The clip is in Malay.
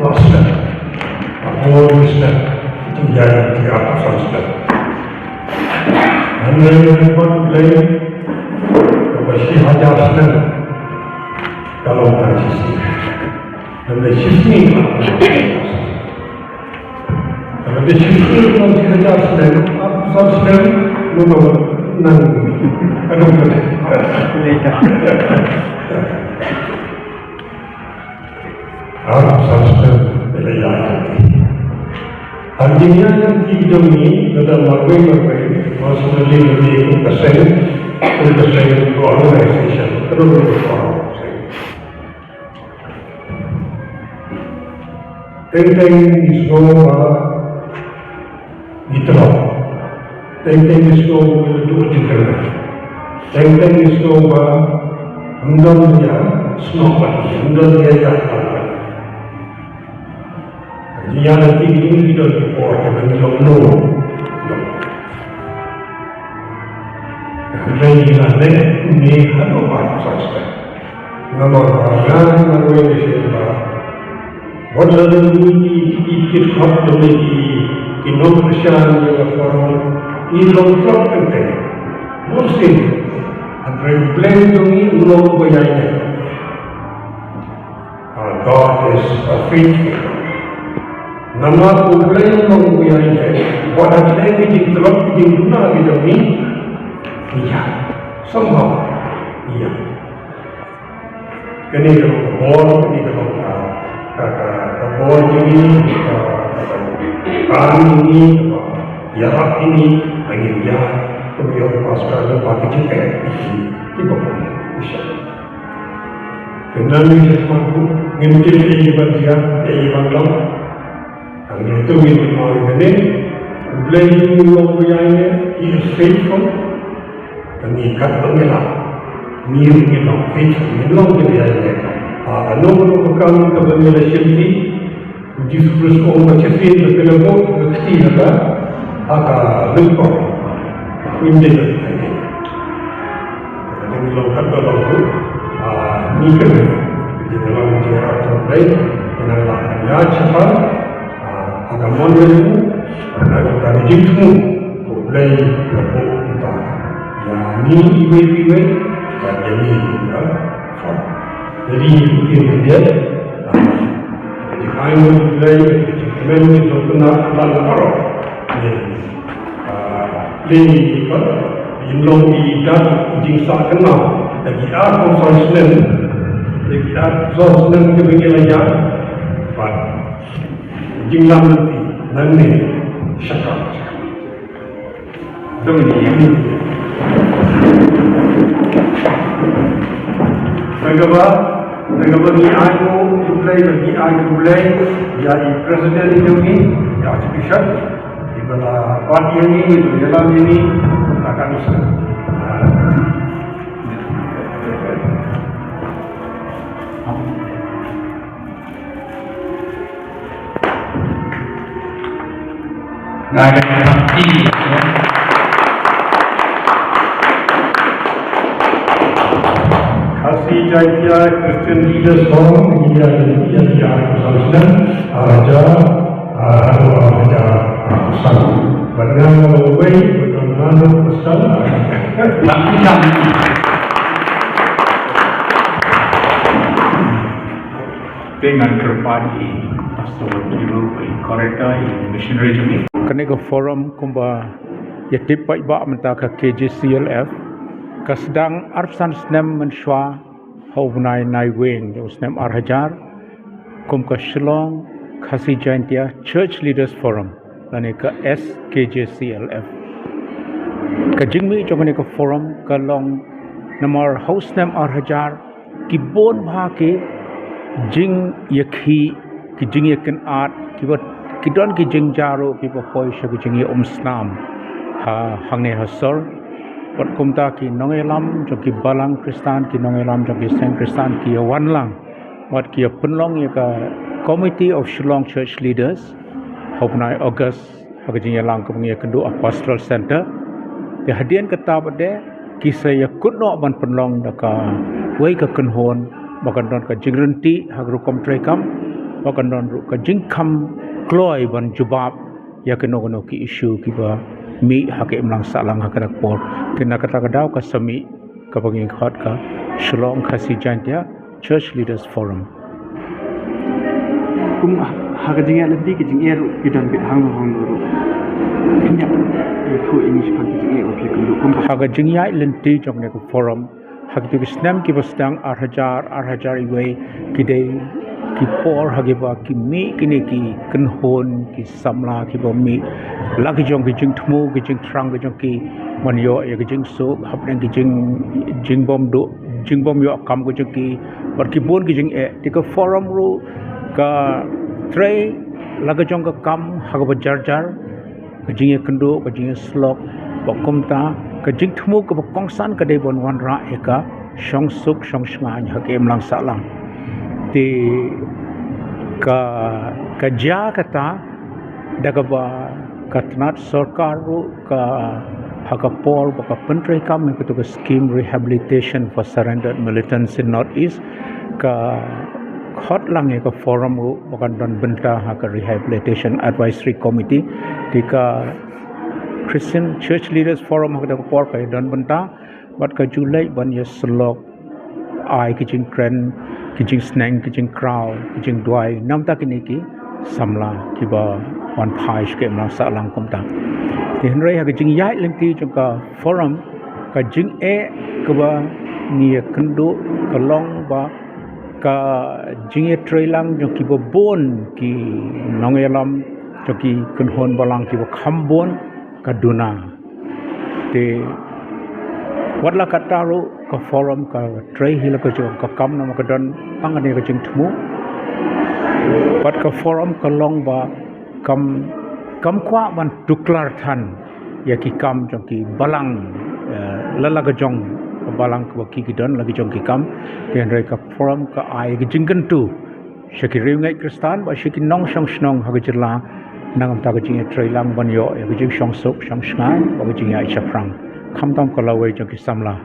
master, old mister, itu jadi apa sahaja. Anda yang pun lain, masih hajar senang kalau tak sisi. Anda sisi kalau dia sisi masih hajar senang, apa sahaja senang, menurut nang, aduh Arab Sahaja Belayar artinya yang hidupnya dalam marwai maksudnya lebih kesehatan organisation terus berkembang. Tentang istimewa itulah, tentang istimewa itu juga, tentang istimewa hendaknya snobat, hendaknya jatuh. Yang nanti ini tidak dibuat dengan logo. Kerana ini hanya apa sahaja. Nama orang marwai siapa? Walaupun ini ikut hak memiliki inovasi yang forum ini longkap penting. Mungkin antara plan ini ulung bayarnya. God is a faithful. Nama kumpulan menguasai buat ada yang terlalu guna hidup ini, iya, semua, iya. Kini kalau bor ini, kan ini, yarak ini, lagi dia, kemudian pasal bagi juga ini bukan bisa. Kenapa ini semua mungkin ini bagian ini banglang. Itu yang ini, beliau mempunyai is faithful, dan ikat pengelah, mengelah faithful, mengelah dia ini. Anom bukan kebenaran syar'i, diskursus orang cakap berkelabut, kecil ada, agak lupa, menjadi ini. Jadi lokal kalau ni kerana di dalam jarak terbaik, menalah ya cepat. Agama itu dari jitu boleh berbuat kita. Yang ini iwe dan jadi faham. Jadi mungkin dia jadi kain boleh jadi itu kena lalu orang. Ini apa? Imlong diikat jingsa kena lagi apa sosnen lagi apa sosnen kebetulan jinglam nanti syakar. Demi negara ni aku mulai bagi aku mulai jadi presiden ini, jadi bisat. Di mana parti ini, di dalam ini akan bisa. Ada parti Kasih Jaya Christian Leaders Forum ini adalah Sahaja Sang Badan Marwai Bagaimana Pasal dengan kerpadi Pastor Guru Koreka Missionary Jami. Kenega forum kumba yatip pai ba mentaka KJCLF kasdang arsan snem menshwa hobnai nai wing jo snem arhajar kumka Shillong Khasi Jaintia Church Leaders Forum lane ka SKJCLF kajingmi jo kenega forum kalong namar house snem arhajar kibon bha ke jing yakhi ki jing yakin art kibat kidon ki jing jaro ki poi sha ki jing snam ha hangne hasor wat kumta ki nongelam jo ki balang kristan ki nongelam jo ki saint kristan ki wanlang wat ki penlong ya ka committee of Shillong Church Leaders hopnai August ha jing lang ko ngi kendu pastoral center te hadian kata bade ki saya kunno ban penlong da ka wei ka kenhon bakan don ka jingrenti hagru kom trekam bakan don ru ka jingkham kloi ban jubab ya ke no ki issue ki ba mi hake mlang salang hakanak por tina kata kadau ka sami ka banging khot ka Shillong Khasi Jantia Church Leaders Forum kum hagajing ya nanti kijing er kidan bit hang ru inyak itu ini sepan kijing er opi kum hagajing ya lenti jong ne ko forum hagtu kisnam ki bastang 8,000 iwe kidai ki por hagiba ki mi kini ki kenhon ki samla ki bo mi lagi jong ki jing thmu ki jing thrang ki jong ki manyo ya ki jing so hapneng ki jing bom yo kam ki jong ki bar ki bon ki jing e ti ko forum ru ka tray lagi jong ka kam hagaba jar ka jing kendo ka jing slok bokomta ka jing thmu ka bokongsan ka dei bon wan ra eka shong suk shong shma nya ke mlang salang ti ka ja kata dagaba katnat sarkar ru ka hakapor baka pentri kam ke to scheme rehabilitation for surrendered militants in northeast ka khot lang ka forum ru baka don benta haka rehabilitation advisory committee tika Christian Church Leaders Forum haka por ka don benta bat ka July ban ya slok ai kijing kren kijing snang kijing crow kijing duai namta kini ki samla kiba wan phai ke mlang sa lang komta ti henrei ha kijing yai lengti jongka forum ka jing e ka ni kendo ka long ba ka jing e trailang jong ki bo bon ki nong elam joki kunhon balang ki bo khambon ka duna te wadla kataru ka forum ka tray hila ka jong ka kam na ka don pangane ka jing thmu pat ka forum ka long ba kam kwa ban tuklar than ya ki kam jong ki balang lala ka jong ka balang ka ki don lagi jong ki kam pen rai ka forum ka ai ki jingkan tu shaki riungai kristan ba shaki nong shong snong ha ka jirla nangam ta ka jing tray lang ban yo ya ka jing shong sok shong sngai ba ka jing ai chafrang kham tam ka lawai jong ki samla